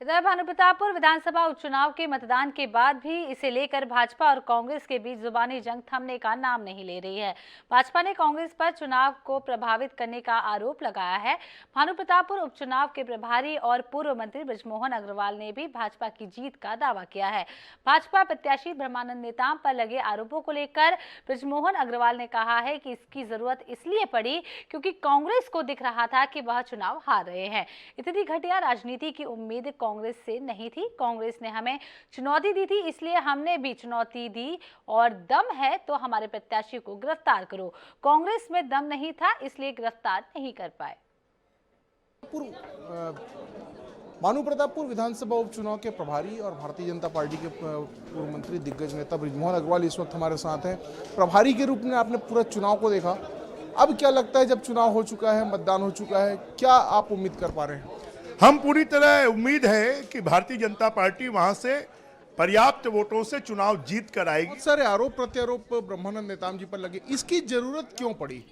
इधर भानुप्रतापपुर विधानसभा उपचुनाव के मतदान के बाद भी इसे लेकर भाजपा और कांग्रेस के बीच जुबानी जंग थमने का नाम नहीं ले रही है। भाजपा ने कांग्रेस पर चुनाव को प्रभावित करने का आरोप लगाया है। भानुप्रतापपुर उपचुनाव के प्रभारी और पूर्व मंत्री बृजमोहन अग्रवाल ने भी भाजपा की जीत का दावा किया है। भाजपा प्रत्याशी ब्रह्मानंद नेताम पर लगे आरोपों को लेकर बृजमोहन अग्रवाल ने कहा है कि इसकी जरूरत इसलिए पड़ी क्योंकि कांग्रेस को दिख रहा था कि वह चुनाव हार रहे हैं। इतनी घटिया राजनीति की उम्मीद कांग्रेस से नहीं थी। कांग्रेस ने हमें चुनौती दी थी, इसलिए हमने भी चुनौती दी और दम है तो हमारे प्रत्याशी को गिरफ्तार करो। कांग्रेस में दम नहीं था, इसलिए गिरफ्तार नहीं कर पाए। भानुप्रतापपुर विधानसभा उपचुनाव के प्रभारी और भारतीय जनता पार्टी के पूर्व मंत्री दिग्गज नेता बृजमोहन अग्रवाल इस वक्त हमारे साथ हैं। प्रभारी के रूप में आपने पूरा चुनाव को देखा, अब क्या लगता है जब चुनाव हो चुका है, मतदान हो चुका है, क्या आप उम्मीद कर पा रहे हैं? हम पूरी तरह उम्मीद है कि भारतीय जनता पार्टी वहां से पर्याप्त वोटों से चुनाव जीत कर आएगी। बहुत सारे आरोप प्रत्यारोप ब्रह्मानंद नेताम जी पर लगे, इसकी जरूरत क्यों पड़ी?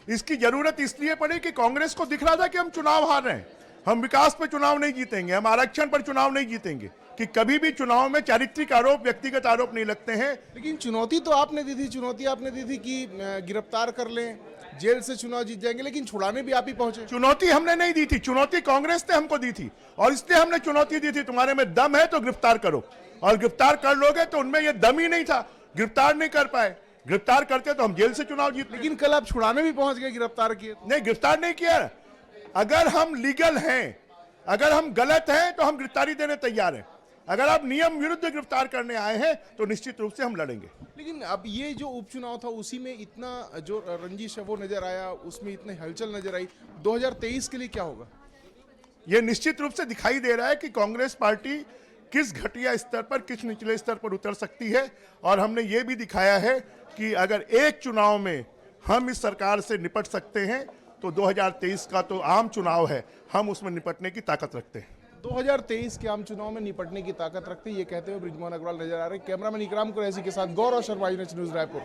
इसकी जरूरत इसलिए पड़ी कि कांग्रेस को दिख रहा था कि हम चुनाव हार रहे हैं, हम विकास पर चुनाव नहीं जीतेंगे, हम आरक्षण पर चुनाव नहीं जीतेंगे, कि कभी भी चुनाव में चारित्रिक आरोप, व्यक्तिगत आरोप नहीं लगते हैं। लेकिन चुनौती तो आपने दी थी, चुनौती आपने दी थी कि गिरफ्तार कर लें, जेल से चुनाव जीत जाएंगे, लेकिन छुड़ाने भी आप ही पहुंचे। चुनौती हमने नहीं दी थी, चुनौती कांग्रेस ने हमको दी थी और इसलिए हमने चुनौती दी थी, तुम्हारे में दम है तो गिरफ्तार करो, और गिरफ्तार कर लोगे तो उनमें ये दम ही नहीं था, गिरफ्तार नहीं कर पाए। गिरफ्तार करते तो हम जेल से चुनाव जीत। लेकिन कल आप छुड़ाने भी पहुंच गए, गिरफ्तार किए नहीं, गिरफ्तार नहीं किया। अगर हम लीगल हैं, अगर हम गलत हैं तो हम गिरफ्तारी देने तैयार हैं। अगर आप नियम विरुद्ध गिरफ्तार करने आए हैं तो निश्चित रूप से हम लड़ेंगे। लेकिन अब ये जो उपचुनाव था उसी में इतना जो रंजिश है वो नजर आया, उसमें इतनी हलचल नजर आई। 2023 के लिए क्या होगा? ये निश्चित रूप से दिखाई दे रहा है कि कांग्रेस पार्टी किस घटिया स्तर पर, किस निचले स्तर पर उतर सकती है, और हमने ये भी दिखाया है कि अगर एक चुनाव में हम इस सरकार से निपट सकते हैं तो 2023 का तो आम चुनाव है, हम उसमें निपटने की ताकत रखते हैं। 2023 के आम चुनाव में निपटने की ताकत रखते हैं, ये कहते हुए बृजमोहन अग्रवाल नजर आ रहे हैं। कैमरामैन इकराम कुरैशी के साथ गौरव शर्मा, न्यूज़ रायपुर।